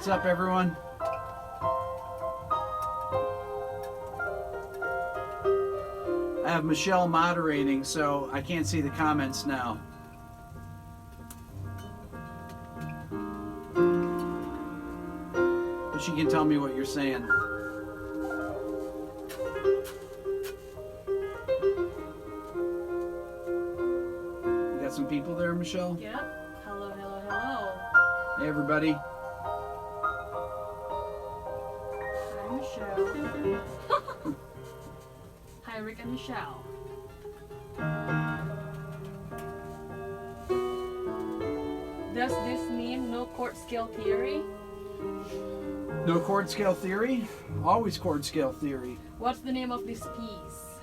What's up, everyone? I have Michelle moderating, so I can't see the comments now. But she can tell me what you're saying. You got some people there, Michelle? Yep. Hello, hello, hello. Hey, everybody. Hi, Michelle. Hi, Rick and Michelle. Does this mean no chord scale theory? No chord scale theory? Always chord scale theory. What's the name of this piece?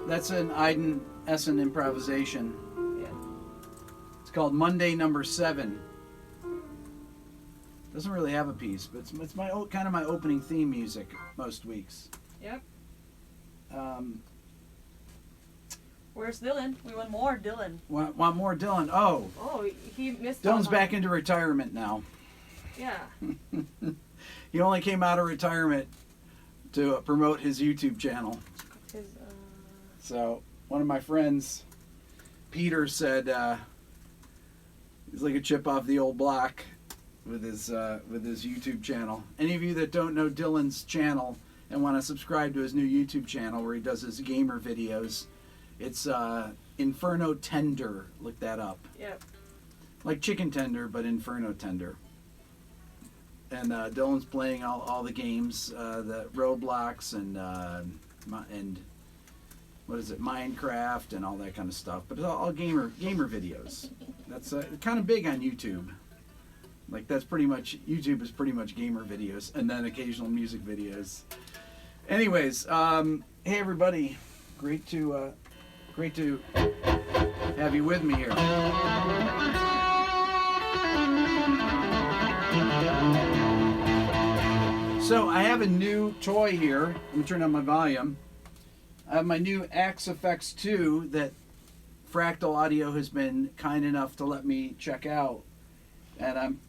That's an Aydin Esen improvisation. Yeah. It's called Monday Number 7. Doesn't really have a piece, but it's my kind of my opening theme music most weeks. Yep. Where's Dylan? We want more Dylan. Want more Dylan? Oh, he missed. Dylan's back into retirement now. Yeah. He only came out of retirement to promote his YouTube channel. So one of my friends, Peter, said he's like a chip off the old block with his YouTube channel. Any of you that don't know Dylan's channel and want to subscribe to his new YouTube channel where he does his gamer videos, it's Inferno Tender. Look that up. Yep. Like chicken tender, but Inferno Tender. And Dylan's playing all the games, the Roblox and what is it, Minecraft and all that kind of stuff. But it's all gamer videos. That's kind of big on YouTube. Like that's pretty much, YouTube is pretty much gamer videos and then occasional music videos. Anyways, hey everybody, great to have you with me here. So I have a new toy here. Let me turn on my volume. I have my new Axe FX 2 that Fractal Audio has been kind enough to let me check out. And I'm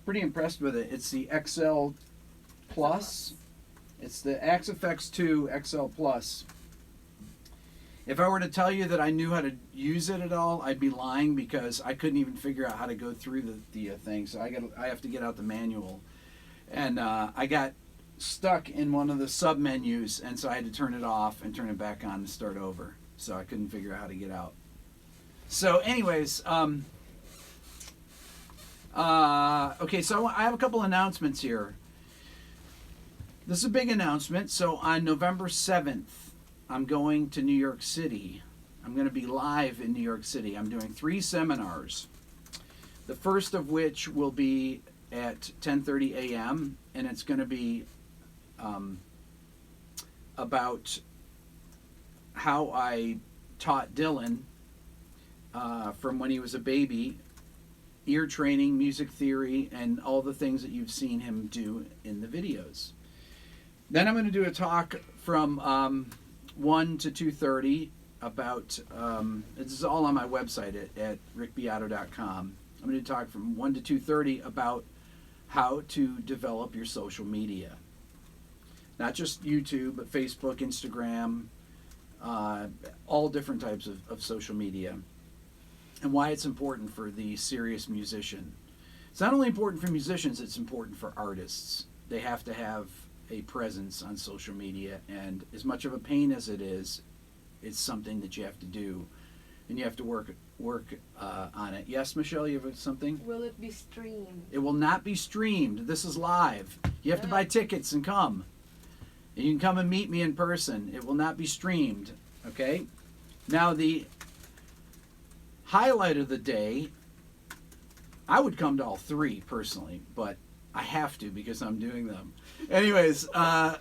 pretty impressed with it. It's the XL Plus. It's the Axe FX 2 XL Plus. If I were to tell you that I knew how to use it at all, I'd be lying because I couldn't even figure out how to go through the thing. So I have to get out the manual. And I got stuck in one of the sub menus, and so I had to turn it off and turn it back on and start over. So I couldn't figure out how to get out. So anyways, okay, so I have a couple announcements here. This is a big announcement. So on November 7th, I'm going to New York City. I'm going to be live in New York City. I'm doing 3 seminars. The first of which will be at 10:30 a.m. and it's going to be about how I taught Dylan from when he was a baby, ear training, music theory, and all the things that you've seen him do in the videos. Then I'm going to do a talk from 1 to 2:30 about, this is all on my website at rickbeato.com. I'm going to talk from 1 to 2:30 about how to develop your social media. Not just YouTube, but Facebook, Instagram, all different types of social media. And why it's important for the serious musician. It's not only important for musicians, it's important for artists. They have to have a presence on social media, and as much of a pain as it is, it's something that you have to do, and you have to work on it. Yes, Michelle, you have something? Will it be streamed? It will not be streamed. This is live. You have to buy tickets and come. And you can come and meet me in person. It will not be streamed, okay? Now, the highlight of the day, I would come to all 3 personally, but I have to because I'm doing them. Anyways, the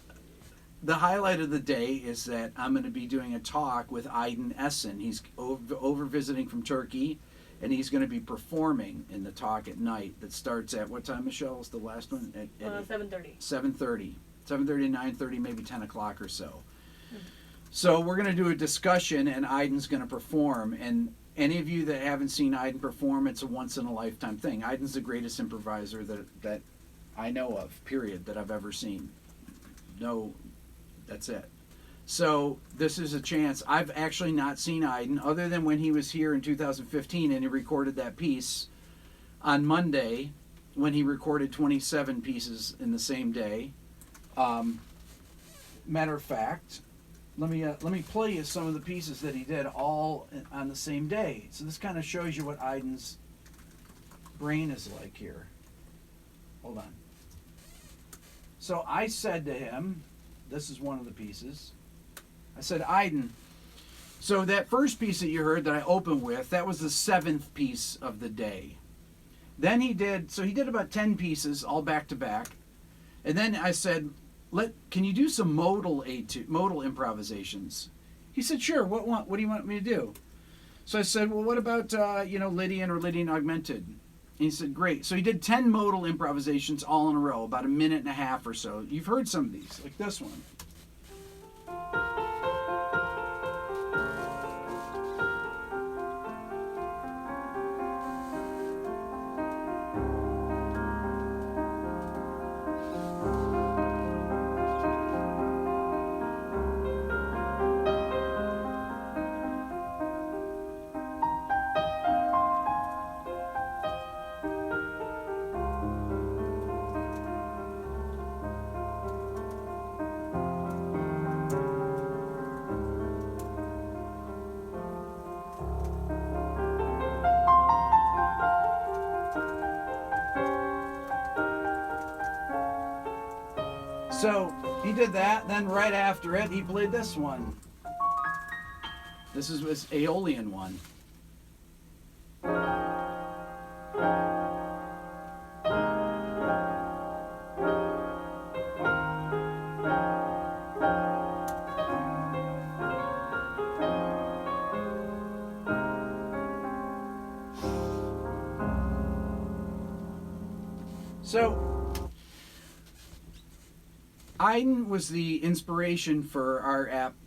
highlight of the day is that I'm going to be doing a talk with Aydin Esen. He's over visiting from Turkey, and he's going to be performing in the talk at night that starts at, what time, Michelle, is the last one? At 7:30. 7:30. 7:30, 9:30, maybe 10 o'clock or so. Mm-hmm. So we're going to do a discussion, and Aydin's going to perform. And any of you that haven't seen Aydin perform, it's a once-in-a-lifetime thing. Aydin's the greatest improviser that I know of, period, that I've ever seen. No, that's it. So this is a chance. I've actually not seen Aydin other than when he was here in 2015 and he recorded that piece on Monday when he recorded 27 pieces in the same day. Matter of fact, let me play you some of the pieces that he did all on the same day. So this kind of shows you what Aydin's brain is like here. Hold on. So I said to him, this is one of the pieces. I said, Aydin, so that first piece that you heard that I opened with, that was the 7th piece of the day. Then he did about 10 pieces all back to back. And then I said, can you do some modal improvisations? He said, sure, what do you want me to do? So I said, well, what about, Lydian or Lydian augmented? And he said, great. So he did 10 modal improvisations all in a row, about a minute and a half or so. You've heard some of these, like this one. So he did that, then right after it, he played this one. This is his Aeolian one. So Aydin was the inspiration for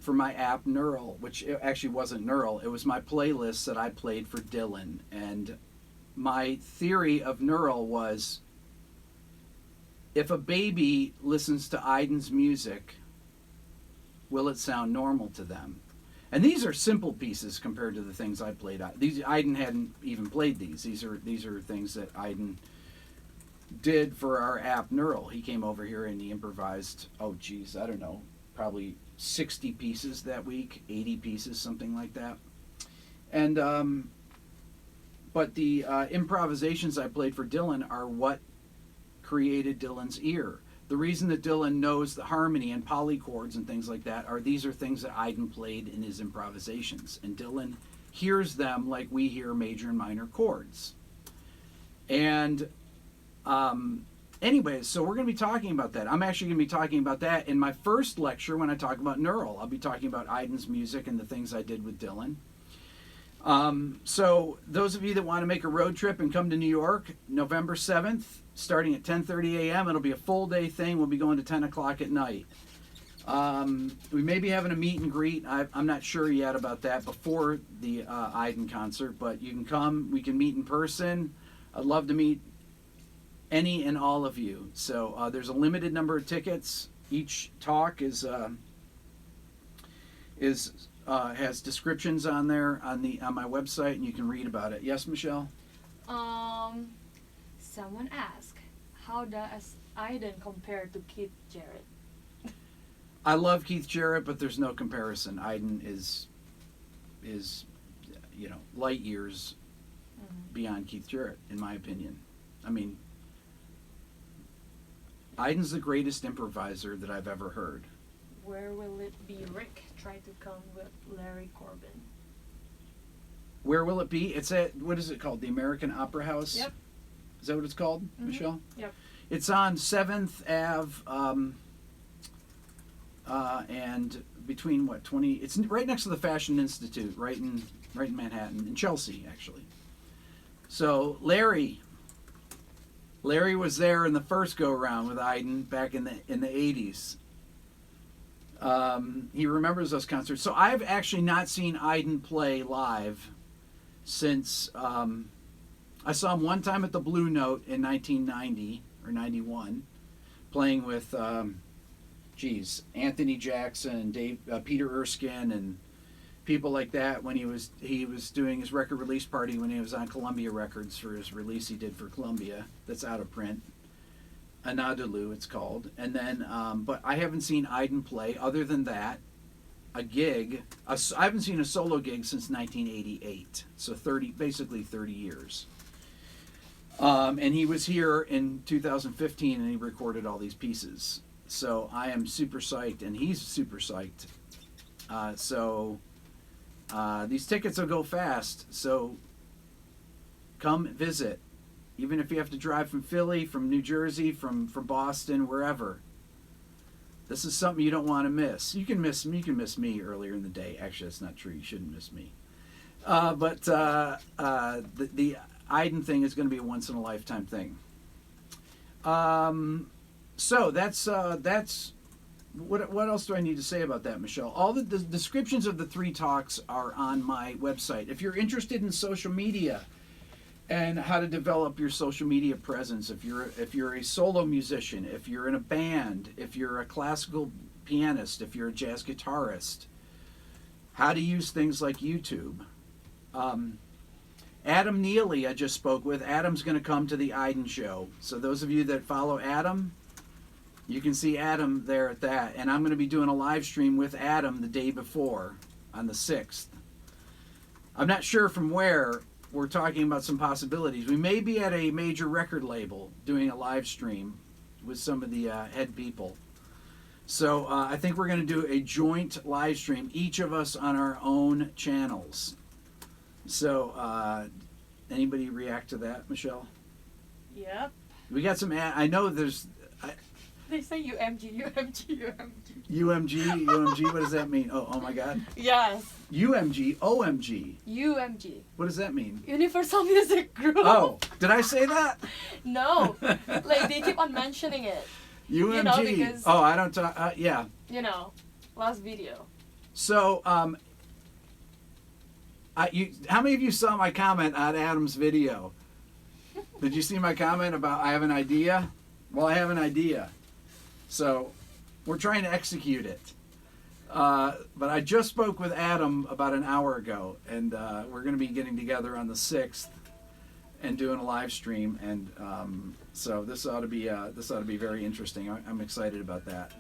my app Neural, which actually wasn't Neural. It was my playlist that I played for Dylan. And my theory of Neural was, if a baby listens to Aydin's music, will it sound normal to them? And these are simple pieces compared to the things I played. Aydin hadn't even played these. These are things that Aydin did for our app Neural. He came over here and he improvised, I don't know, probably 60 pieces that week, 80 pieces, something like that. And but the improvisations I played for Dylan are what created Dylan's ear. The reason that Dylan knows the harmony and polychords and things like that these are things that Aydin played in his improvisations, and Dylan hears them like we hear major and minor chords. And anyways, so we're going to be talking about that. I'm actually going to be talking about that in my first lecture when I talk about Neural. I'll be talking about Aydin's music and the things I did with Dylan. So those of you that want to make a road trip and come to New York, November 7th, starting at 10:30 a.m., it'll be a full day thing. We'll be going to 10 o'clock at night. We may be having a meet and greet. I'm not sure yet about that before the Aydin concert, but you can come. We can meet in person. I'd love to meet any and all of you. So there's a limited number of tickets. Each talk has descriptions on there on my website, and you can read about it. Yes, Michelle? Someone asked, how does Aydin compare to Keith Jarrett? I love Keith Jarrett, but there's no comparison. Aydin is light years beyond Keith Jarrett, in my opinion. I mean, Aydin's the greatest improviser that I've ever heard. Where will it be? Rick tried to come with Larry Corbin. Where will it be? It's at, what is it called? The American Opera House? Yep. Is that what it's called, Michelle? Yep. It's on 7th Ave and between 20, it's right next to the Fashion Institute, right in Manhattan, in Chelsea, actually. So Larry was there in the first go-around with Aydin back in the 80s. He remembers those concerts. So I've actually not seen Aydin play live since I saw him one time at the Blue Note in 1990, or 91, playing with, Anthony Jackson, Peter Erskine, and people like that when he was doing his record release party when he was on Columbia Records for his release he did for Columbia. That's out of print. Anadolu, it's called. And then, but I haven't seen Aydin play other than that. A gig. I haven't seen a solo gig since 1988. So basically 30 years. And he was here in 2015 and he recorded all these pieces. So I am super psyched and he's super psyched. These tickets will go fast. So come visit. Even if you have to drive from Philly, from New Jersey, from Boston, wherever. This is something you don't want to miss. You can miss me earlier in the day. Actually, that's not true. You shouldn't miss me. But the Aydin thing is going to be a once in a lifetime thing. So that's what else do I need to say about that, Michelle? All the descriptions of the 3 talks are on my website. If you're interested in social media and how to develop your social media presence, if you're a solo musician, if you're in a band, if you're a classical pianist, if you're a jazz guitarist, how to use things like YouTube. Adam Neely, I just spoke with. Adam's going to come to the Aydin show. So those of you that follow Adam, you can see Adam there at that. And I'm going to be doing a live stream with Adam the day before on the 6th. I'm not sure from where. We're talking about some possibilities. We may be at a major record label doing a live stream with some of the head people. So I think we're going to do a joint live stream, each of us on our own channels. So anybody react to that, Michelle? Yep. We got some, I know there's... They say UMG, UMG, UMG. UMG, what does that mean? Oh my God. Yes. UMG, OMG. UMG. What does that mean? Universal Music Group. Oh, did I say that? No. Like, they keep on mentioning it. UMG. You know, because... Oh, I don't talk, yeah. You know, last video. So, how many of you saw my comment on Adam's video? Did you see my comment about I have an idea? Well, I have an idea. So, we're trying to execute it. But I just spoke with Adam about an hour ago, and we're going to be getting together on the 6th and doing a live stream. And so this ought to be very interesting. I'm excited about that.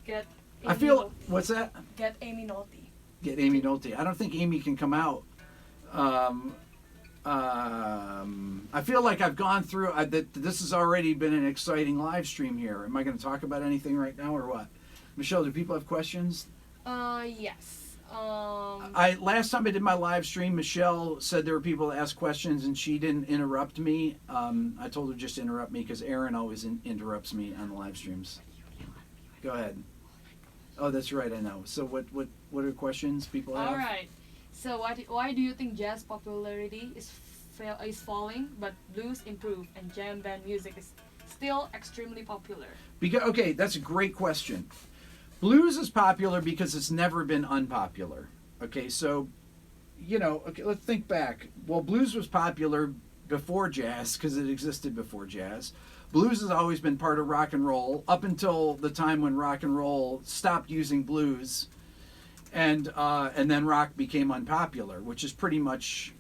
Get. I feel. What's that? Get Amy Nolte. Get Amy Nolte. I don't think Amy can come out. I feel like I've gone through that. This has already been an exciting live stream here. Am I going to talk about anything right now or what? Michelle, do people have questions? Yes. Last time I did my live stream, Michelle said there were people that asked questions and she didn't interrupt me. I told her just to interrupt me because Aaron always interrupts me on the live streams. Go ahead. Oh, that's right. I know. So what are questions people have? All right. So why do you think jazz popularity is falling, but blues improve and jam band music is still extremely popular? Okay, that's a great question. Blues is popular because it's never been unpopular. Okay, so, let's think back. Well, blues was popular before jazz because it existed before jazz. Blues has always been part of rock and roll up until the time when rock and roll stopped using blues, and then rock became unpopular, which is pretty much,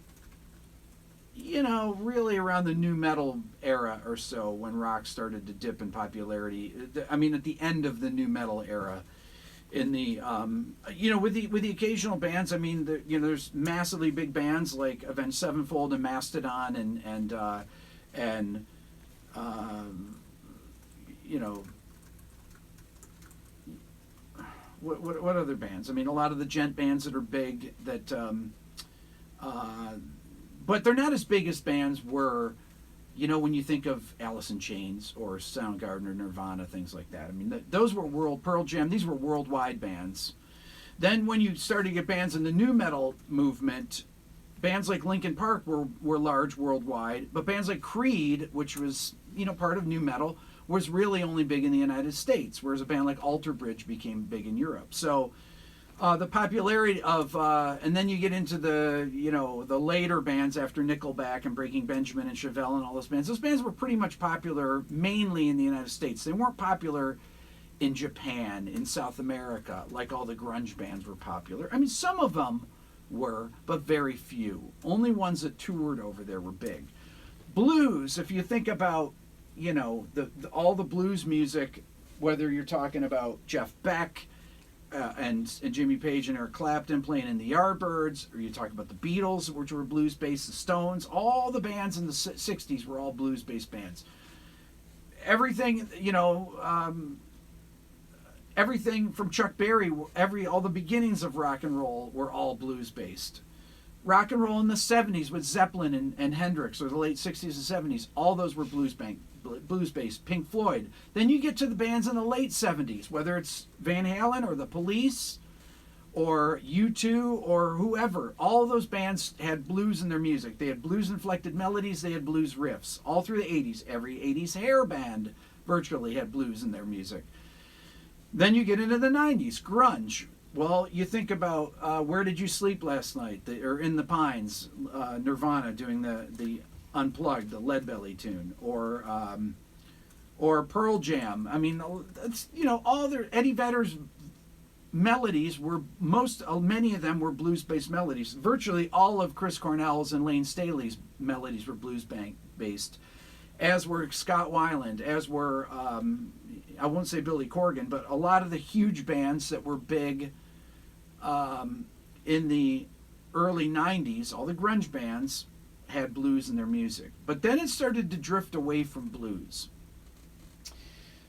really around the nu metal era or so when rock started to dip in popularity. I mean, at the end of the nu metal era, in the with the occasional bands. I mean, there's massively big bands like Avenged Sevenfold and Mastodon and what other bands? I mean, a lot of the gent bands that are big that. But they're not as big as bands were, when you think of Alice in Chains or Soundgarden or Nirvana, things like that. I mean, those were Pearl Jam, these were worldwide bands. Then when you started to get bands in the nu metal movement, bands like Linkin Park were large worldwide, but bands like Creed, which was, part of nu metal, was really only big in the United States, whereas a band like Alter Bridge became big in Europe. So The popularity of, and then you get into the, the later bands after Nickelback and Breaking Benjamin and Chevelle and all those bands. Those bands were pretty much popular mainly in the United States. They weren't popular in Japan, in South America, like all the grunge bands were popular. I mean, some of them were, but very few. Only ones that toured over there were big. Blues, if you think about, all the blues music, whether you're talking about Jeff Beck, and Jimmy Page and Eric Clapton playing in the Yardbirds, or you talk about the Beatles, which were blues-based, the Stones, all the bands in the 60s were all blues-based bands. Everything, everything from Chuck Berry, all the beginnings of rock and roll were all blues-based. Rock and roll in the 70s with Zeppelin and Hendrix, or the late 60s and 70s, all those were blues-based. Pink Floyd. Then you get to the bands in the late 70s, whether it's Van Halen or the Police or U2 or whoever. All those bands had blues in their music. They had blues-inflected melodies. They had blues riffs. All through the 80s. Every 80s hair band virtually had blues in their music. Then you get into the 90s, grunge. Well, you think about Where Did You Sleep Last Night, or In the Pines, Nirvana doing the Unplugged, the Leadbelly tune, or Pearl Jam. I mean, it's, all their Eddie Vedder's melodies were many of them were blues-based melodies. Virtually all of Chris Cornell's and Lane Staley's melodies were blues-based, as were Scott Weiland, as were I won't say Billy Corgan, but a lot of the huge bands that were big in the early 90s, all the grunge bands had blues in their music. But then it started to drift away from blues.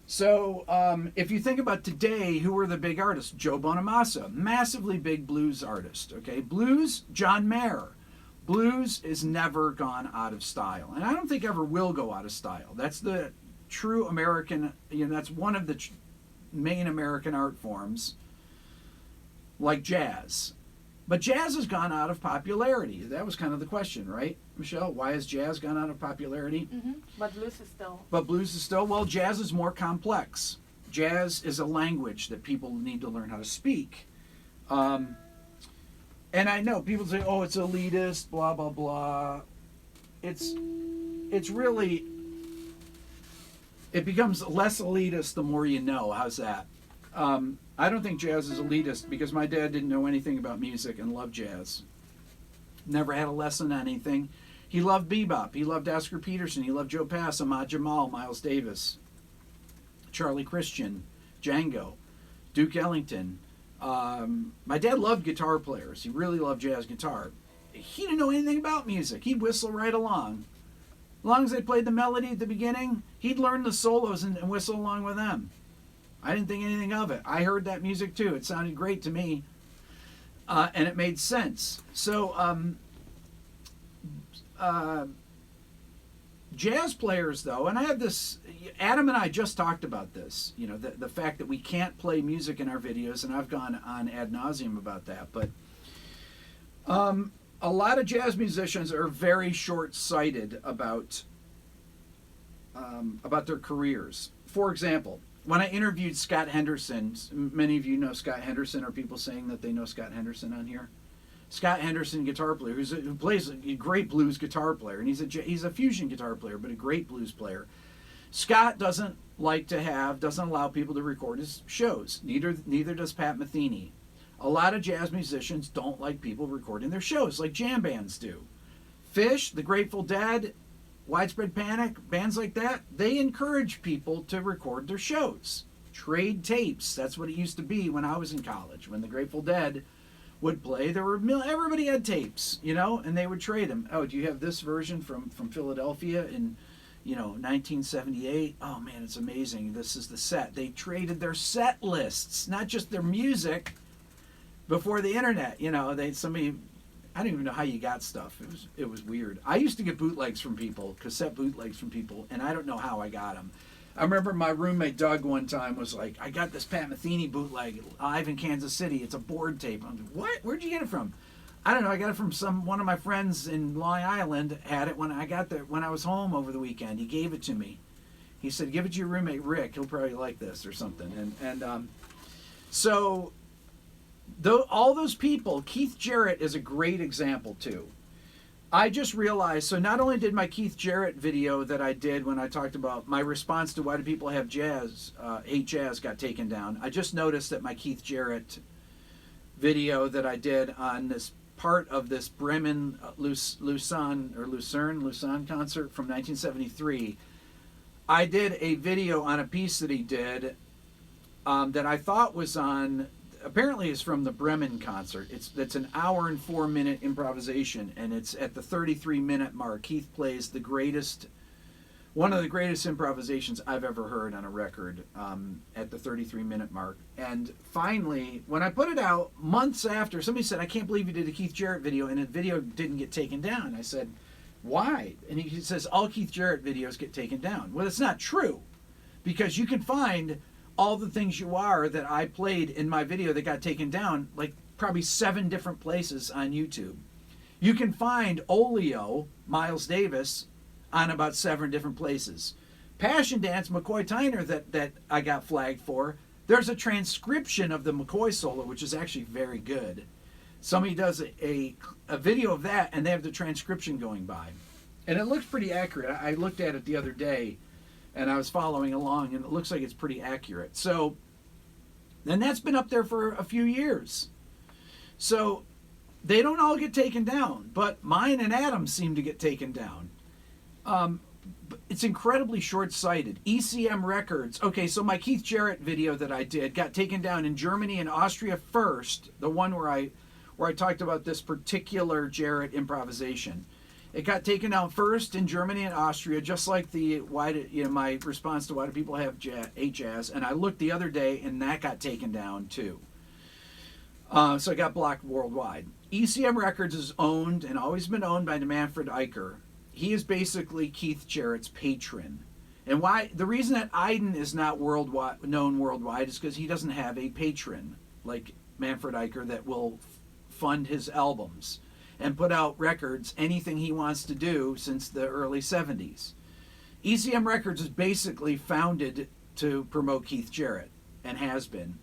So if you think about today, who were the big artists? Joe Bonamassa, massively big blues artist. Okay, blues, John Mayer. Blues is never gone out of style, and I don't think ever will go out of style. That's the true American, that's one of the main American art forms, like jazz. But jazz has gone out of popularity. That was kind of the question, right, Michelle? Why has jazz gone out of popularity? Mm-hmm. But blues is still. But blues is still, well, jazz is more complex. Jazz is a language that people need to learn how to speak. And I know people say, oh, it's elitist, blah, blah, blah. It's really, it becomes less elitist the more you know. How's that? I don't think jazz is elitist because my dad didn't know anything about music and loved jazz. Never had a lesson on anything. He loved bebop. He loved Oscar Peterson. He loved Joe Pass, Ahmad Jamal, Miles Davis, Charlie Christian, Django, Duke Ellington. My dad loved guitar players. He really loved jazz guitar. He didn't know anything about music. He'd whistle right along. As long as they played the melody at the beginning, he'd learn the solos and whistle along with them. I didn't think anything of it. I heard that music too. It sounded great to me. And it made sense. So jazz players, though, and I have this, Adam and I just talked about this, the fact that we can't play music in our videos, and I've gone on ad nauseum about that. But a lot of jazz musicians are very short-sighted about their careers. For example, when I interviewed Scott Henderson, many of you know Scott Henderson. Are people saying that they know Scott Henderson on here? Scott Henderson, guitar player, who plays a great blues guitar player, and he's a fusion guitar player, but a great blues player. Scott doesn't allow people to record his shows. Neither does Pat Metheny. A lot of jazz musicians don't like people recording their shows, like jam bands do. Fish, the Grateful Dead, Widespread Panic, bands like that, they encourage people to record their shows. Trade tapes, that's what it used to be when I was in college. When the Grateful Dead would play, everybody had tapes, and they would trade them. Oh, do you have this version from Philadelphia in 1978? Oh man, it's amazing. This is the set. They traded their set lists, not just their music, before the internet. I don't even know how you got stuff. It was weird. I used to get bootlegs from people, cassette bootlegs from people, and I don't know how I got them. I remember my roommate Doug one time was like, I got this Pat Metheny bootleg live in Kansas City. It's a board tape. I'm like, what? Where'd you get it from? I don't know. I got it from one of my friends in Long Island. Had it when I was home over the weekend. He gave it to me. He said, give it to your roommate Rick. He'll probably like this or something. So though all those people, Keith Jarrett is a great example too. I just realized, so not only did my Keith Jarrett video that I did when I talked about my response to why do people have jazz, hate jazz, got taken down. I just noticed that my Keith Jarrett video that I did on this part of this Bremen Lucerne concert from 1973, I did a video on a piece that he did that I thought was on, apparently is from the Bremen concert. It's an hour and 4-minute improvisation, and it's at the 33-minute mark. Keith plays one of the greatest improvisations I've ever heard on a record at the 33-minute mark. And finally, when I put it out months after, somebody said, I can't believe you did a Keith Jarrett video, and the video didn't get taken down. I said, why? And he says, all Keith Jarrett videos get taken down. Well, it's not true, because you can find all the things you are that I played in my video that got taken down, like probably 7 different places on YouTube. You can find Olio, Miles Davis, on about 7 different places. Passion Dance, McCoy Tyner, that I got flagged for, there's a transcription of the McCoy solo, which is actually very good. Somebody does a video of that, and they have the transcription going by. And it looks pretty accurate. I looked at it the other day, and I was following along, and it looks like it's pretty accurate. So, and that's been up there for a few years. So, they don't all get taken down, but mine and Adam's seem to get taken down. It's incredibly short-sighted. ECM Records. Okay, so my Keith Jarrett video that I did got taken down in Germany and Austria first. The one where I talked about this particular Jarrett improvisation. It got taken down first in Germany and Austria, just like my response to why do people have hate jazz. And I looked the other day, and that got taken down too. So it got blocked worldwide. ECM Records is owned and always been owned by Manfred Eicher. He is basically Keith Jarrett's patron. And the reason that Aydin is not known worldwide is because he doesn't have a patron like Manfred Eicher that will fund his albums and put out records, anything he wants to do, since the early 70s. ECM Records is basically founded to promote Keith Jarrett, and has been.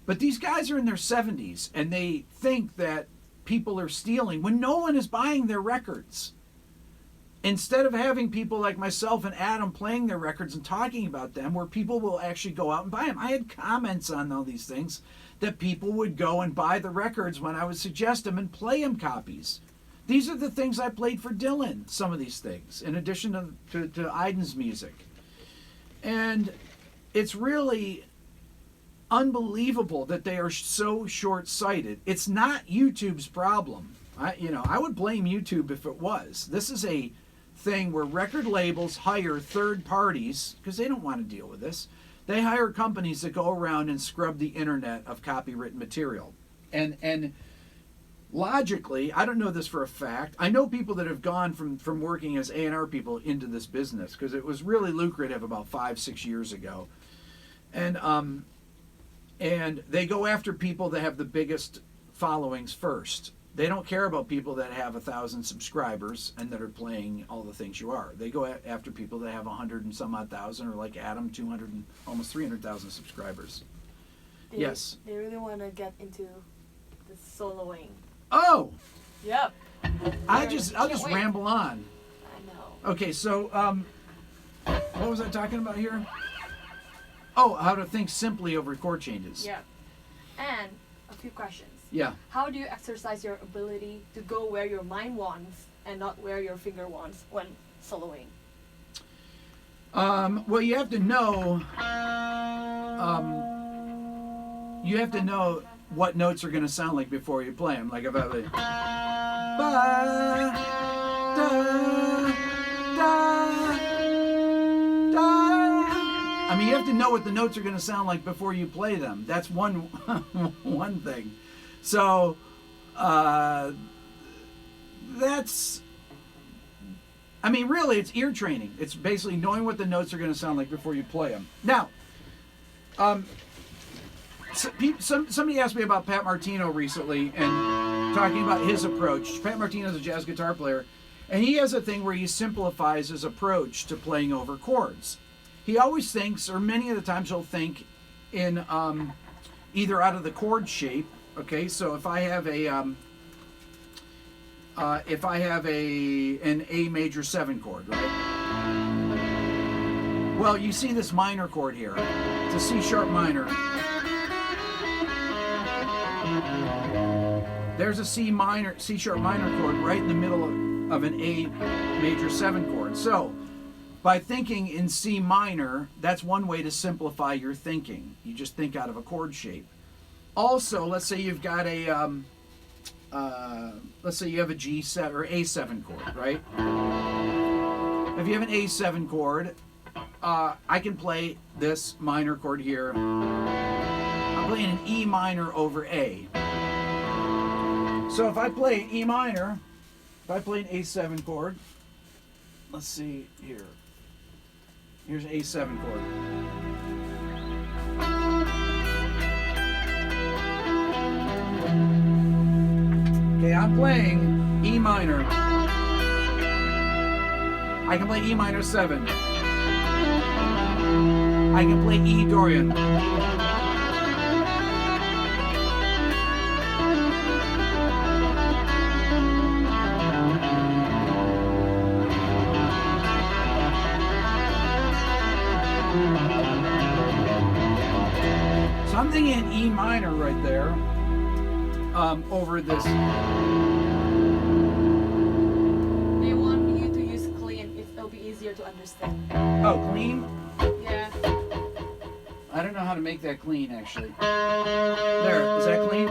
But these guys are in their 70s, and they think that people are stealing when no one is buying their records. Instead of having people like myself and Adam playing their records and talking about them, where people will actually go out and buy them. I had comments on all these things that people would go and buy the records when I would suggest them and play them copies. These are the things I played for Dylan, some of these things, in addition to Aydin's music. And it's really unbelievable that they are so short-sighted. It's not YouTube's problem. I would blame YouTube if it was. This is a thing where record labels hire third parties, because they don't want to deal with this. They hire companies that go around and scrub the internet of copywritten material. And logically, I don't know this for a fact. I know people that have gone from working as A&R people into this business, because it was really lucrative about 5-6 years ago. And they go after people that have the biggest followings first. They don't care about people that have 1,000 subscribers and that are playing all the things you are. They go after people that have 100 and some odd thousand, or like Adam, 200 and almost 300,000 subscribers. Yes. They really want to get into the soloing. Oh. Yep. I'll just ramble on. I know. Okay, so what was I talking about here? Oh, how to think simply over chord changes. Yep. And a few questions. Yeah. How do you exercise your ability to go where your mind wants and not where your finger wants when soloing? Well, you have to know. You have to know what notes are going to sound like before you play them. Like if I like, ba, da, da, da. I mean, you have to know what the notes are going to sound like before you play them. That's one thing. So, that's, I mean, really, it's ear training. It's basically knowing what the notes are going to sound like before you play them. Now, somebody asked me about Pat Martino recently and talking about his approach. Pat Martino is a jazz guitar player, and he has a thing where he simplifies his approach to playing over chords. He always thinks, or many of the times he'll think in either out of the chord shape, Okay, so if I have an A major 7 chord, right? Well, you see this minor chord here. It's a C sharp minor. There's a C sharp minor chord right in the middle of an A major 7 chord. So, by thinking in C minor, that's one way to simplify your thinking. You just think out of a chord shape. Also, let's say you've got let's say you have a G7 or A7 chord, right? If you have an A7 chord, I can play this minor chord here. I'm playing an E minor over A. So if I play E minor, if I play an A7 chord, let's see here. Here's an A7 chord. Okay, I'm playing E minor. I can play E minor 7. I can play E Dorian. So I'm thinking E minor right there, over this. They want you to use clean if it'll be easier to understand. Oh, clean? Yeah. I don't know how to make that clean, actually. There, is that clean?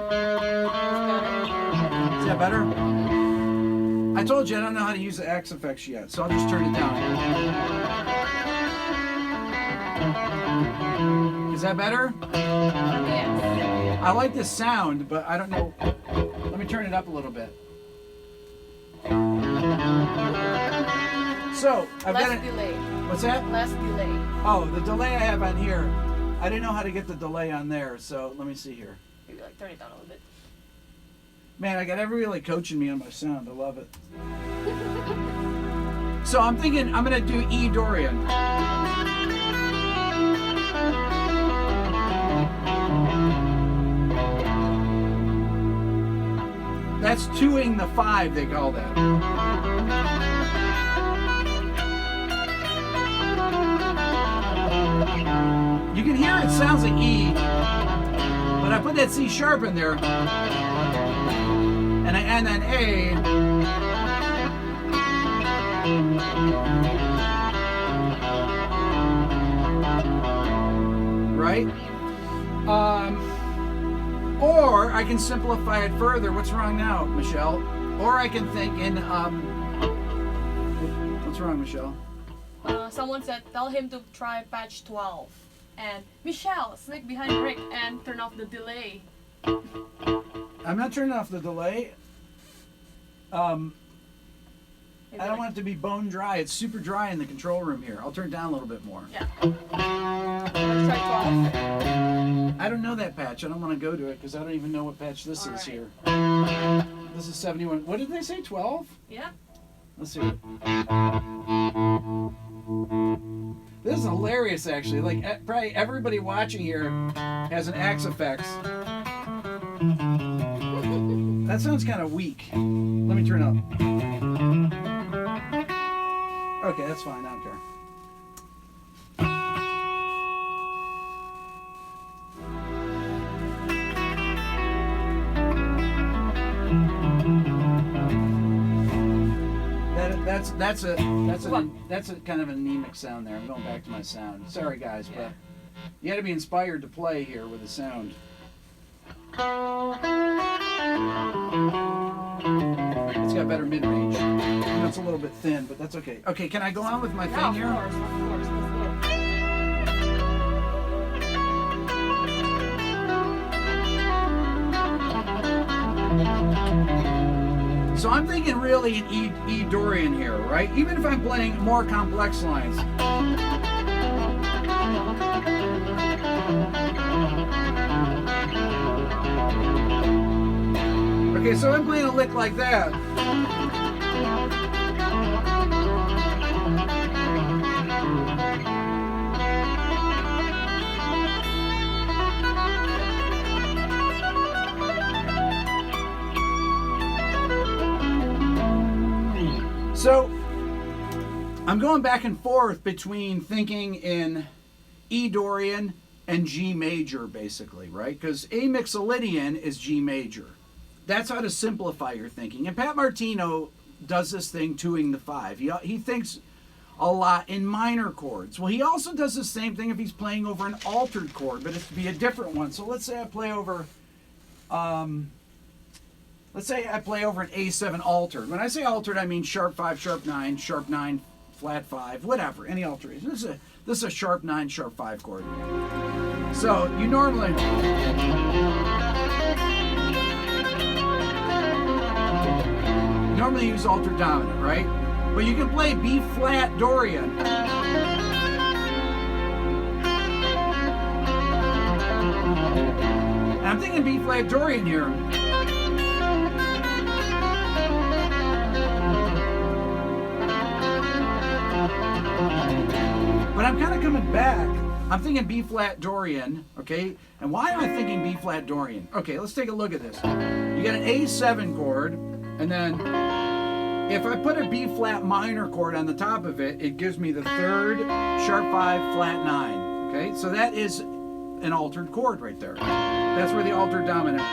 Is that better? I told you I don't know how to use the Axe effects yet, so I'll just turn it down. Is that better? Yes. I like this sound, but I don't know. Let me turn it up a little bit. So, I've got Less it. delay. What's that? Less delay. Oh, the delay I have on here. I didn't know how to get the delay on there, so let me see here. Maybe like turn it down a little bit. Man, I got everybody coaching me on my sound. I love it. So I'm thinking I'm going to do E Dorian. That's 2ing the 5, they call that. You can hear it sounds like E, but I put that C sharp in there, and I add that A. Right? Or I can simplify it further. What's wrong now, Michelle? Or I can think in what's wrong, Michelle? Someone said, tell him to try patch 12. And Michelle, sneak behind Rick and turn off the delay. I'm not turning off the delay. I don't want it to be bone dry. It's super dry in the control room here. I'll turn it down a little bit more. Yeah. Let's try 12. I don't know that patch. I don't want to go to it because I don't even know what patch this All is right. here. This is 71. What did they say? 12? Yeah. Let's see. This is hilarious, actually. Like, probably everybody watching here has an Axe effects. That sounds kind of weak. Let me turn it up. Okay, that's fine. I don't care. That's a kind of an anemic sound there. I'm going back to my sound. Sorry guys, but you got to be inspired to play here with the sound. It's got better mid-range. It's a little bit thin, but that's okay. Okay, can I go on with my Yeah, thing of here? course, of course. Let's go. So I'm thinking really in E Dorian here, right? Even if I'm playing more complex lines. Okay, so I'm playing a lick like that. So I'm going back and forth between thinking in E Dorian and G major, basically, right? Because A Mixolydian is G major. That's how to simplify your thinking. And Pat Martino does this thing, twoing the five. He thinks a lot in minor chords. Well, he also does the same thing if he's playing over an altered chord, but it could be a different one. So let's say I play over, an A7 altered. When I say altered, I mean sharp 5, sharp 9, flat 5, whatever, any alteration. This is a sharp 9, sharp 5 chord. So you normally use altered dominant, right? But you can play B flat Dorian. And I'm thinking B flat Dorian here. But I'm kind of coming back. I'm thinking B flat Dorian, okay? And why am I thinking B flat Dorian? Okay, let's take a look at this. You got an A7 chord, and then if I put a B flat minor chord on the top of it, it gives me the third sharp 5 flat 9. Okay, so that is an altered chord right there. That's where the altered dominant.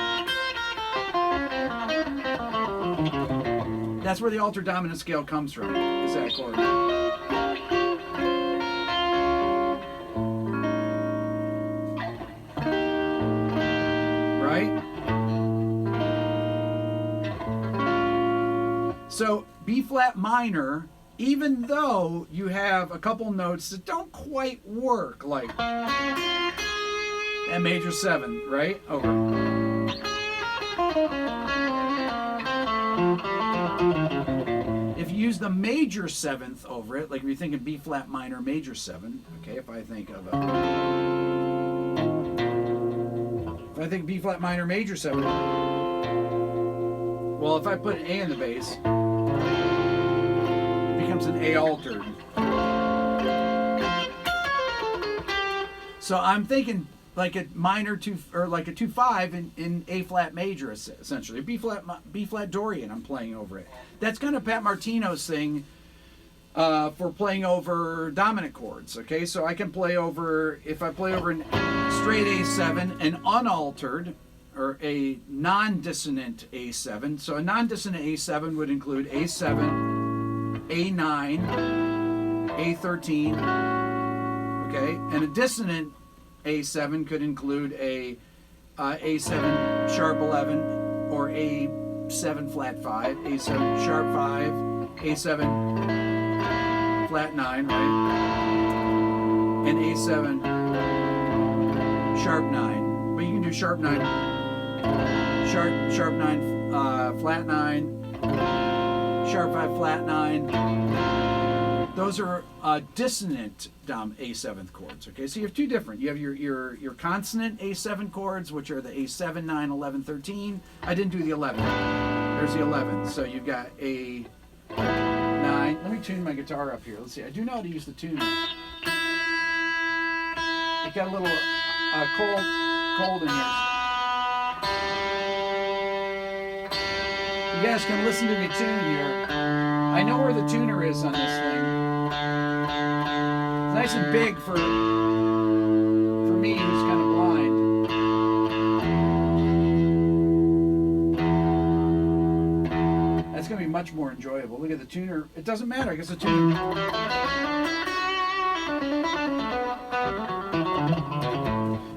That's where the altered dominant scale comes from. Is that chord? Right? So B flat minor, even though you have a couple notes that don't quite work, like that major 7, right? Over. If you use the major 7th over it, like if you're thinking B flat minor major 7, okay, if I think B flat minor major 7, well, if I put an A in the bass, it becomes an A altered. So I'm thinking like a minor 2 or like a 2/5 in A flat major, essentially. B flat Dorian I'm playing over it. That's kind of Pat Martino's thing for playing over dominant chords. Okay, so I can play over, if I play over an straight A7, an unaltered or a non-dissonant A7. So a non-dissonant A7 would include A7, A9, A13, okay? And a dissonant A7 could include a A7 sharp 11 or A7 flat 5, A7 sharp 5, A7 flat 9, right? And A7 sharp 9. But you can do sharp 9, sharp 9, flat 9, sharp 5, flat 9. Those are dissonant A7th chords. Okay, so you have two different. You have your consonant A7 chords, which are the A7, 9, 11, 13. I didn't do the 11. There's the 11. So you've got A9. Let me tune my guitar up here. Let's see. I do know how to use the tuner. It got a little cold in here. You guys can listen to me tune here. I know where the tuner is on this thing. It's nice and big for me who's kind of blind. That's going to be much more enjoyable. Look at the tuner. It doesn't matter. I guess the tuner.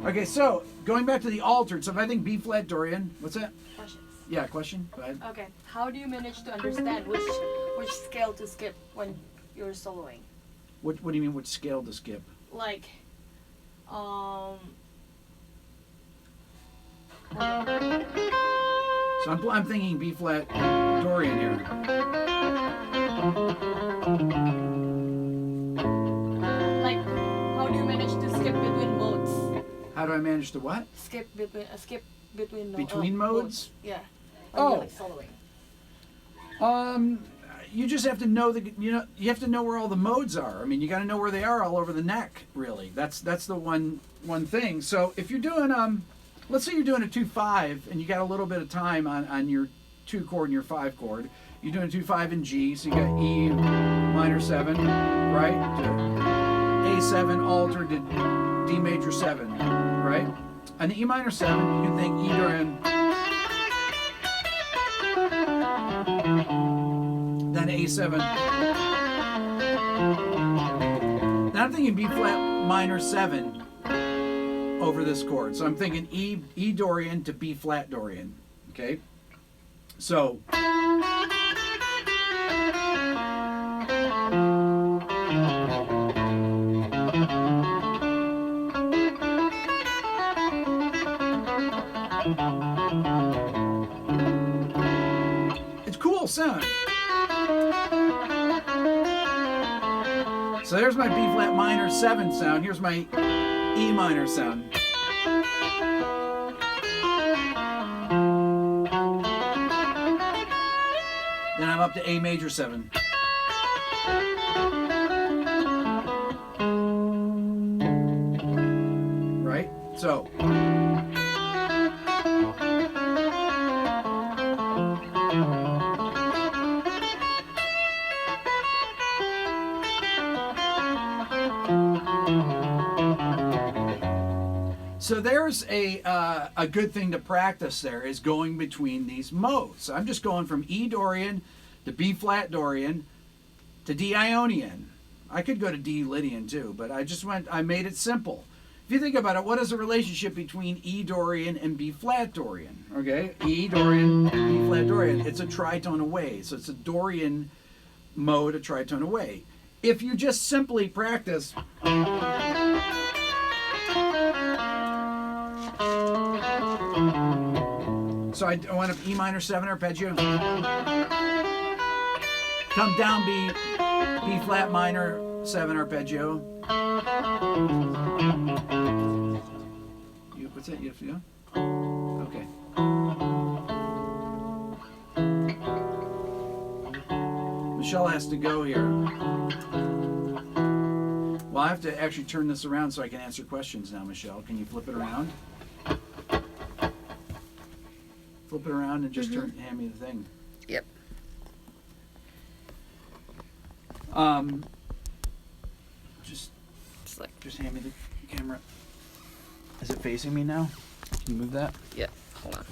Okay, so going back to the altered. So if I think B flat Dorian, what's that? Questions. Yeah, question. Go ahead. Okay. How do you manage to understand which scale to skip when you're soloing? What do you mean? Which scale to skip? Like, So I'm thinking B flat Dorian here. like, how do you manage to skip between modes? How do I manage to what? Skip between Between modes? Yeah. Oh. When you're, like, soloing. You just have to know you have to know where all the modes are. I mean, you got to know where they are all over the neck. Really, that's the one thing. So if you're doing let's say you're doing a 2/5 and you got a little bit of time on your 2 chord and your 5 chord. You're doing 2-5 in G, so you got E minor 7, right? To A7 altered to D major 7, right? On the E minor 7, you can think E Dorian, then A7. Now I'm thinking B flat minor 7 over this chord. So I'm thinking E Dorian to B flat Dorian. Okay? So it's cool sound. So there's my B flat minor 7 sound. Here's my E minor sound. Then I'm up to A major 7. Right? So. So there's a good thing to practice there is going between these modes. I'm just going from E Dorian to B flat Dorian to D Ionian. I could go to D Lydian too, but I made it simple. If you think about it, what is the relationship between E Dorian and B flat Dorian? Okay, E Dorian, B flat Dorian. It's a tritone away, so it's a Dorian mode, a tritone away. If you just simply practice. So I went up E minor 7 arpeggio. Come down B flat minor 7 arpeggio. What's that? You have to go? Okay. Michelle has to go here. Well, I have to actually turn this around so I can answer questions now, Michelle. Can you flip it around? Flip it around and just hand me the thing. Yep. Just hand me the camera. Is it facing me now? Can you move that? Yeah. Hold on.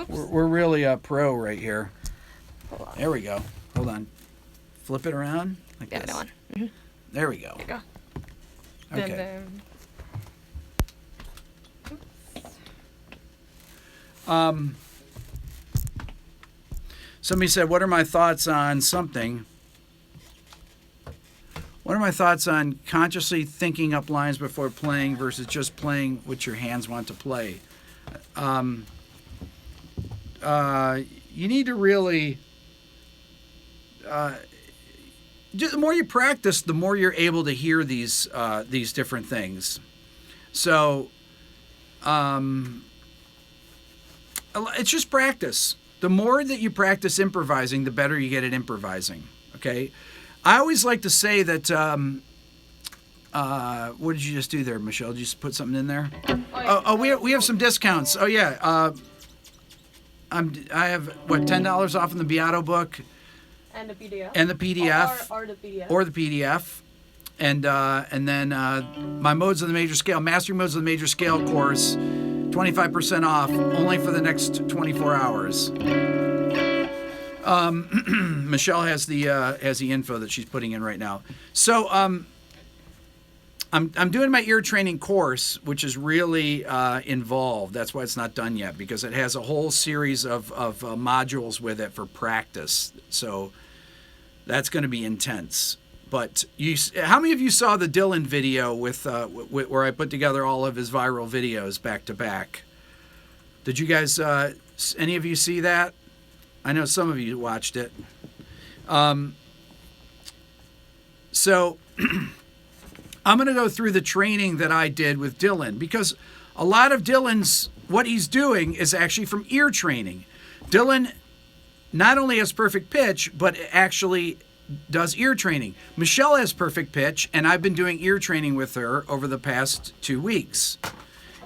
Oops. We're really a pro right here. Hold on. There we go. Hold on. Flip it around like Yeah, this. that one. Mm-hmm. There we go. There you go. Okay. Somebody said, what are my thoughts on something? What are my thoughts on consciously thinking up lines before playing versus just playing what your hands want to play? You need to really... the more you practice, the more you're able to hear these different things. So, it's just practice. The more that you practice improvising, the better you get at improvising. Okay, I always like to say that. What did you just do there, Michelle? Did you just put something in there? We have some discounts. Oh yeah, I have what $10 off in the Beato book. And the PDF. And the PDF. Or the PDF. Or the PDF. And then my Modes of the Major Scale, Mastering Modes of the Major Scale course, 25% off, only for the next 24 hours. Michelle has the info that she's putting in right now. So I'm doing my ear training course, which is really involved. That's why it's not done yet, because it has a whole series of modules with it for practice. So that's going to be intense. But how many of you saw the Dylan video with where I put together all of his viral videos back to back? Did you guys, any of you see that? I know some of you watched it. So I'm going to go through the training that I did with Dylan, because a lot of Dylan's, what he's doing is actually from ear training. Dylan not only has perfect pitch, but actually does ear training. Michelle has perfect pitch, and I've been doing ear training with her over the past 2 weeks.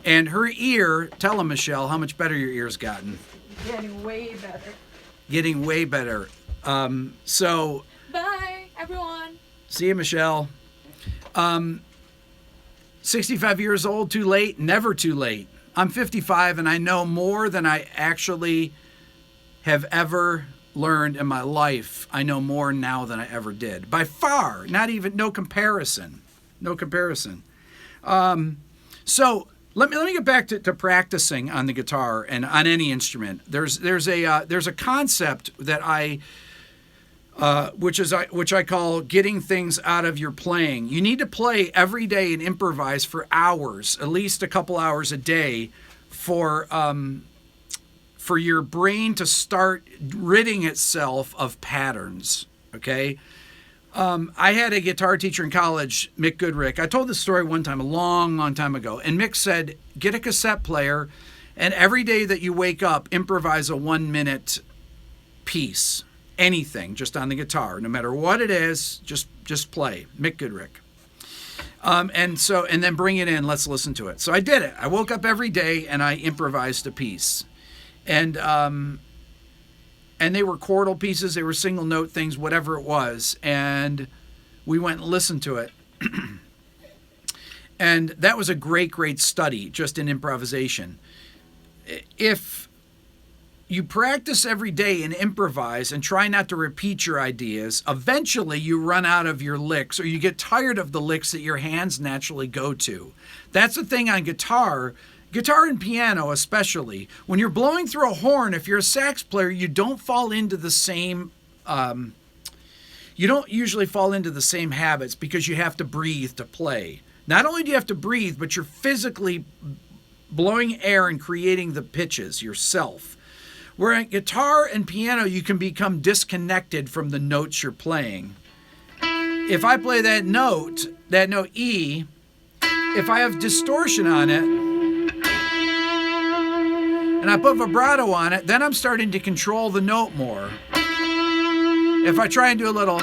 And her ear, tell him, Michelle, how much better your ear's gotten. Getting way better. Getting way better. So, Bye, everyone. see you, Michelle. 65 years old, too late? Never too late. I'm 55 and I know more than I actually have ever learned in my life. I know more now than I ever did. By far, no comparison. No comparison. So let me get back to practicing on the guitar and on any instrument. There's a concept that which I call getting things out of your playing. You need to play every day and improvise for hours, at least a couple hours a day, for your brain to start ridding itself of patterns. Okay. I had a guitar teacher in college, Mick Goodrick. I told this story one time, a long, long time ago. And Mick said, get a cassette player, and every day that you wake up, improvise a 1-minute piece. Anything, just on the guitar. No matter what it is, just play. Mick Goodrick. And then bring it in, let's listen to it. So I did it. I woke up every day and I improvised a piece. And they were chordal pieces, they were single note things, whatever it was. And we went and listened to it. And that was a great, great study just in improvisation. If you practice every day and improvise and try not to repeat your ideas, eventually you run out of your licks or you get tired of the licks that your hands naturally go to. That's the thing on guitar and piano especially. When you're blowing through a horn, if you're a sax player, you don't fall into the same you don't usually fall into the same habits because you have to breathe to play. Not only do you have to breathe, but you're physically blowing air and creating the pitches yourself. Where in guitar and piano, you can become disconnected from the notes you're playing. If I play that note E, if I have distortion on it, and I put vibrato on it, then I'm starting to control the note more. If I try and do a little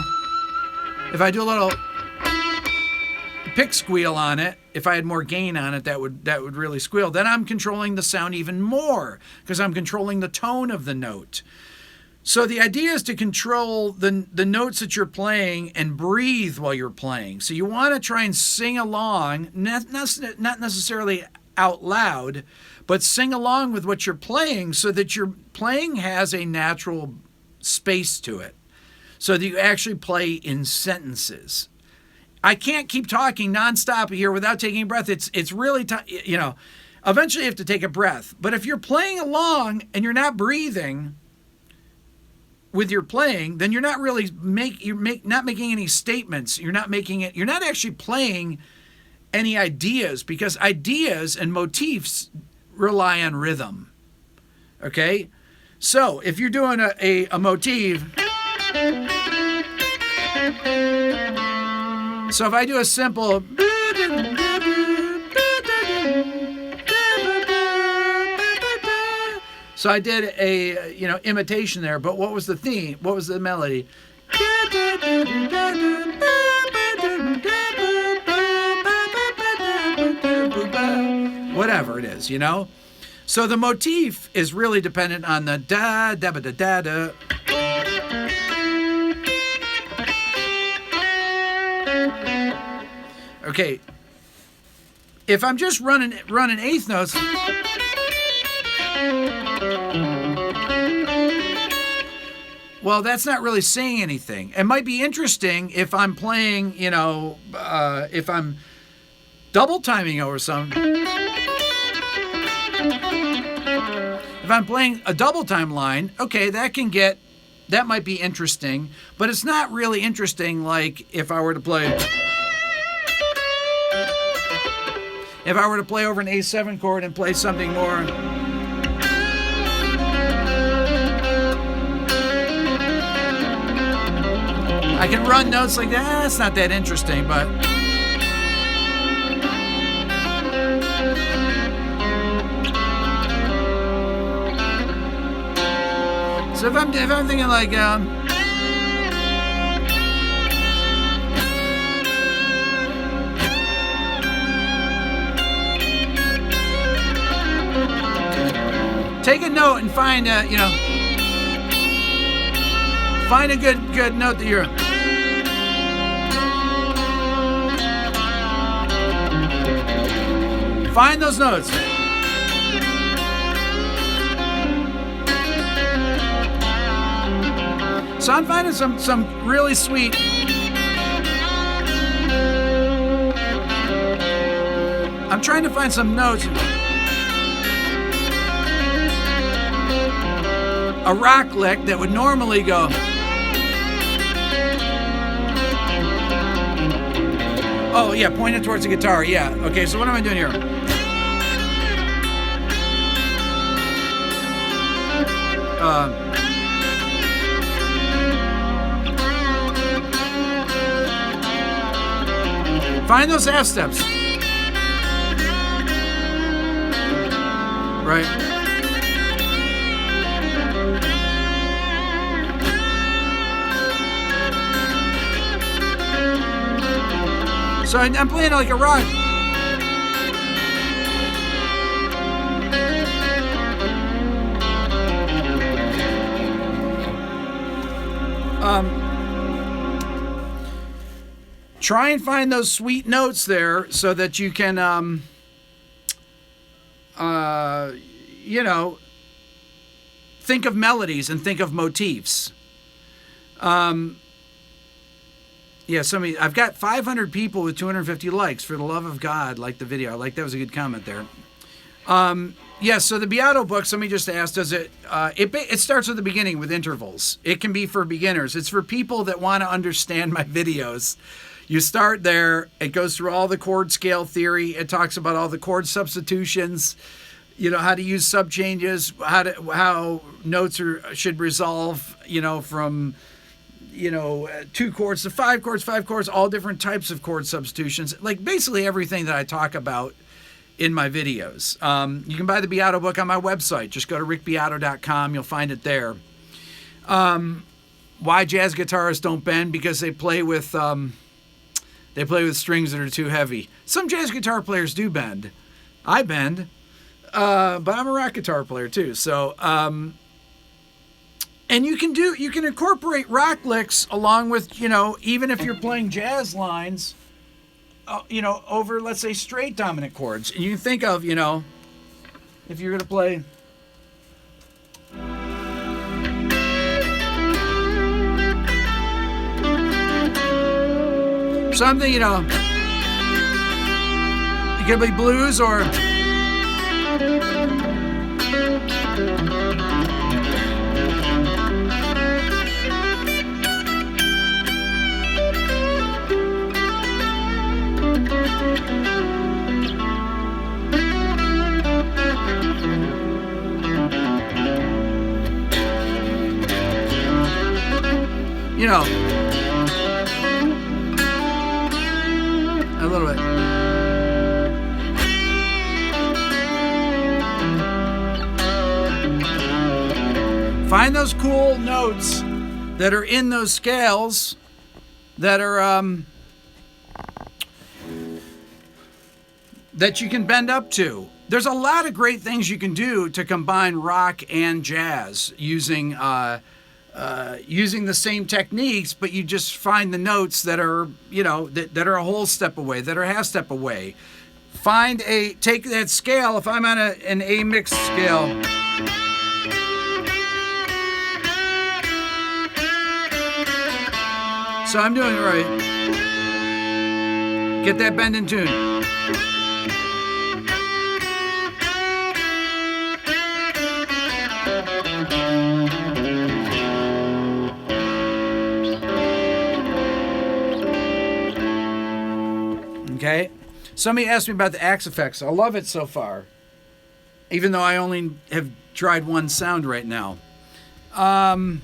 pick squeal on it, if I had more gain on it, that would really squeal. Then I'm controlling the sound even more because I'm controlling the tone of the note. So the idea is to control the notes that you're playing and breathe while you're playing. So you want to try and sing along, not necessarily out loud, but sing along with what you're playing so that your playing has a natural space to it. So that you actually play in sentences. I can't keep talking nonstop here without taking a breath. It's really eventually you have to take a breath. But if you're playing along and you're not breathing with your playing, then you're not really not making any statements. You're not actually playing any ideas because ideas and motifs rely on rhythm. Okay? So if you're doing a motif, so if I do a simple, so I did a imitation there, but what was the theme? What was the melody? Whatever it is, So the motif is really dependent on the da da da da da. Okay, if I'm just running eighth notes, well, that's not really saying anything. It might be interesting if I'm playing, if I'm double timing over some. If I'm playing a double time line, okay, that might be interesting, but it's not really interesting like if I were to play over an A7 chord and play something more. I can run notes like that. It's not that interesting, but so if I'm thinking like take a note and find Find a good note that you're. Find those notes. So I'm finding some really sweet. I'm trying to find some notes. A rock lick that would normally go. Oh yeah, pointed towards the guitar. Yeah. Okay. So what am I doing here? Find those half steps. Right. So I'm playing like a rock. Try and find those sweet notes there so that you can, think of melodies and think of motifs. Yeah, I've got 500 people with 250 likes. For the love of God, like the video. I like that was a good comment there. Yeah, so the Beato book, somebody just asked, does it starts at the beginning with intervals. It can be for beginners. It's for people that want to understand my videos. You start there. It goes through all the chord scale theory. It talks about all the chord substitutions, how to use subchanges, how notes should resolve, from 2 chords to 5 chords, 5 chords, all different types of chord substitutions. Like basically everything that I talk about in my videos. You can buy the Beato book on my website. Just go to rickbeato.com. You'll find it there. Why jazz guitarists don't bend? Because they play with strings that are too heavy. Some jazz guitar players do bend. I bend, but I'm a rock guitar player too. So, and you can incorporate rock licks along with, even if you're playing jazz lines, over, let's say, straight dominant chords. And you can think of, if you're going to play. Something, you can play blues or. A little bit. Find those cool notes that are in those scales that are that you can bend up to. There's a lot of great things you can do to combine rock and jazz using the same techniques, but you just find the notes that are, that are a whole step away, that are half step away. Take that scale. If I'm on an A mixed scale, so I'm doing it right. Get that bend in tune. Okay, somebody asked me about the axe effects. I love it so far, even though I only have tried one sound right now. Wow,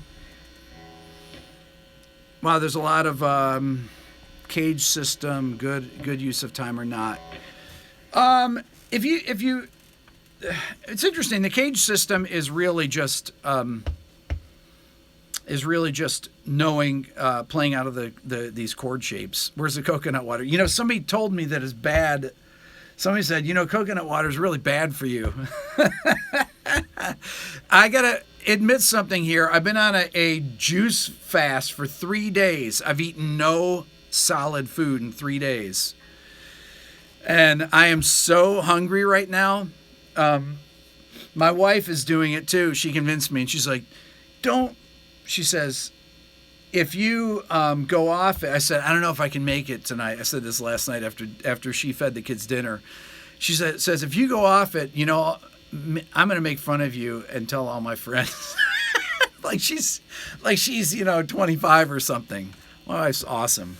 there's a lot of cage system, good use of time or not. If you, it's interesting. The cage system is really just knowing, playing out of these chord shapes. Where's the coconut water? Somebody told me that is bad. Somebody said, coconut water is really bad for you. admit something here. I've been on a juice fast for 3 days. I've eaten no solid food in 3 days. And I am so hungry right now. My wife is doing it too. She convinced me, and she's like, she says, if you go off it, I said, I don't know if I can make it tonight. I said this last night after she fed the kids dinner. She says, if you go off it, I'm going to make fun of you and tell all my friends. like she's 25 or something. My wife's awesome.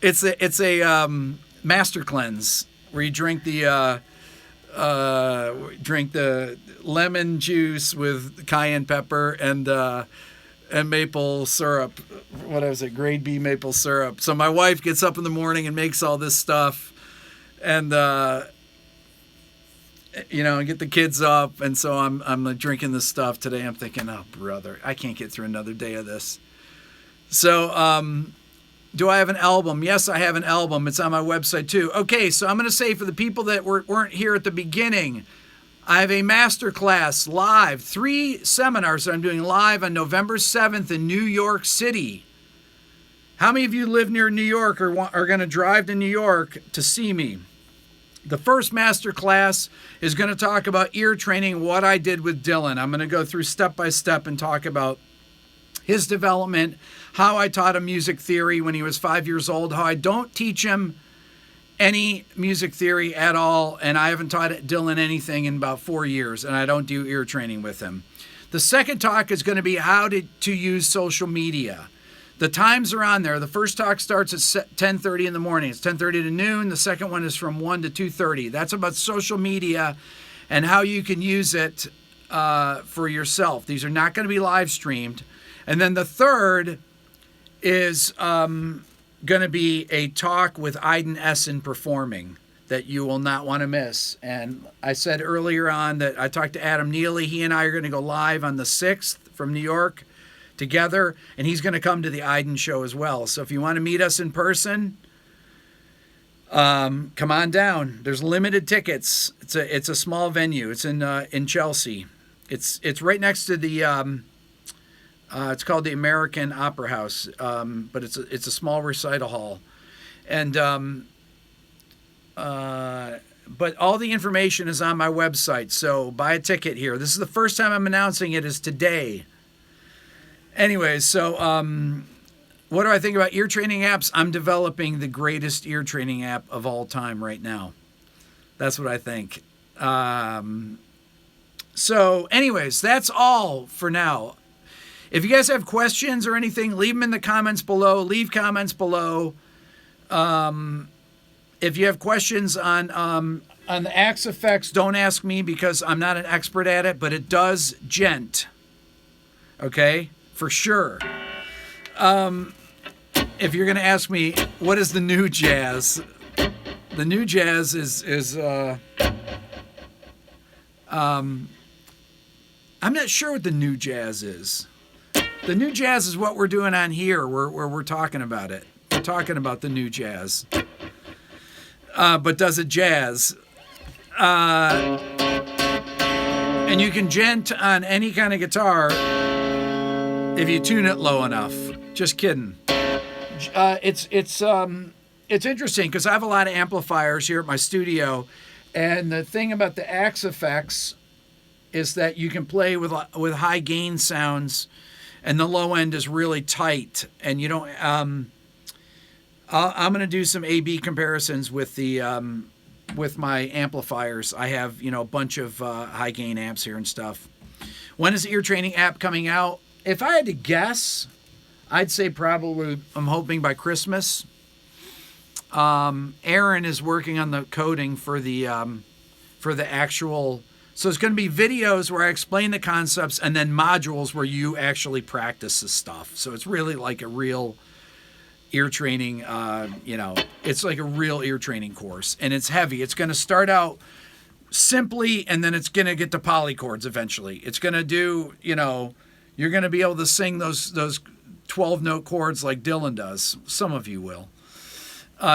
It's a master cleanse where you drink the lemon juice with cayenne pepper and maple syrup. What is it? Grade B maple syrup. So my wife gets up in the morning and makes all this stuff, and get the kids up. And so I'm drinking this stuff today. I'm thinking, oh brother, I can't get through another day of this. So do I have an album? Yes, I have an album. It's on my website too. Okay, so I'm going to say for the people that weren't here at the beginning, I have a master class live, 3 seminars that I'm doing live on November 7th in New York City. How many of you live near New York or are going to drive to New York to see me? The first master class is going to talk about ear training, what I did with Dylan. I'm going to go through step by step and talk about his development, how I taught him music theory when he was 5 years old, how I don't teach him any music theory at all, and I haven't taught Dylan anything in about 4 years, and I don't do ear training with him. The second talk is going to be how to use social media. The times are on there. The first talk starts at 10:30 in the morning. It's 10:30 to noon. The second one is from 1 to 2:30. That's about social media and how you can use it for yourself. These are not going to be live streamed. And then the third is going to be a talk with Aydin Esen performing that you will not want to miss. And I said earlier on that I talked to Adam Neely. He and I are going to go live on the 6th from New York together, and he's going to come to the Aydin show as well. So if you want to meet us in person, come on down. There's limited tickets. It's a small venue. It's in Chelsea. It's right next to the it's called the American Opera House, but it's a small recital hall, and but all the information is on my website. So buy a ticket here. This is the first time I'm announcing it is today. Anyways, so what do I think about ear training apps? I'm developing the greatest ear training app of all time right now. That's what I think. So anyways, that's all for now. If you guys have questions or anything, leave them in the comments below. Leave comments below. If you have questions on the axe effects, don't ask me because I'm not an expert at it, but it does gent. Okay? For sure. If you're going to ask me, what is the new jazz? The new jazz is I'm not sure what the new jazz is. The new jazz is what we're doing on here, where we're talking about it. We're talking about the new jazz. But does it jazz? And you can gent on any kind of guitar if you tune it low enough. Just kidding. It's interesting because I have a lot of amplifiers here at my studio, and the thing about the axe effects is that you can play with high gain sounds, and the low end is really tight, and you don't. I'm going to do some A/B comparisons with the with my amplifiers. I have a bunch of high gain amps here and stuff. When is the ear training app coming out? If I had to guess, I'd say probably I'm hoping by Christmas. Aaron is working on the coding for the actual. So it's going to be videos where I explain the concepts and then modules where you actually practice the stuff. So it's really like a real ear training, it's like a real ear training course, and it's heavy. It's going to start out simply, and then it's going to get to polychords eventually. It's going to do, you're going to be able to sing those 12-note chords like Dylan does. Some of you will,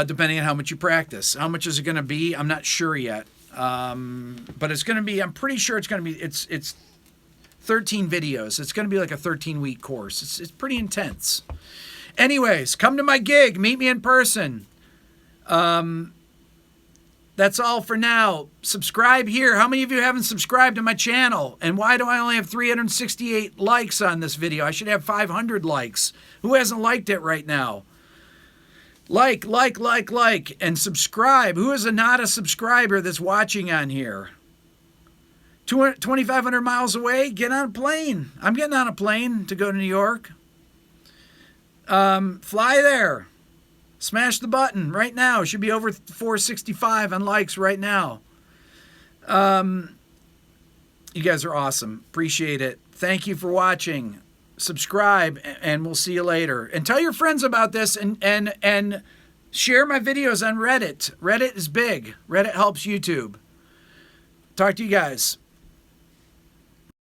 depending on how much you practice. How much is it going to be? I'm not sure yet. But it's going to be, I'm pretty sure it's going to be, it's 13 videos. It's going to be like a 13-week course. It's pretty intense. Anyways, come to my gig. Meet me in person. That's all for now. Subscribe here. How many of you haven't subscribed to my channel? And why do I only have 368 likes on this video? I should have 500 likes. Who hasn't liked it right now? Like, and subscribe. Who is not a subscriber that's watching on here? 2,500 miles away? Get on a plane. I'm getting on a plane to go to New York. Fly there. Smash the button right now. It should be over 465 on likes right now. You guys are awesome. Appreciate it. Thank you for watching. Subscribe, and we'll see you later. And tell your friends about this, and share my videos on Reddit. Reddit is big. Reddit helps YouTube. Talk to you guys.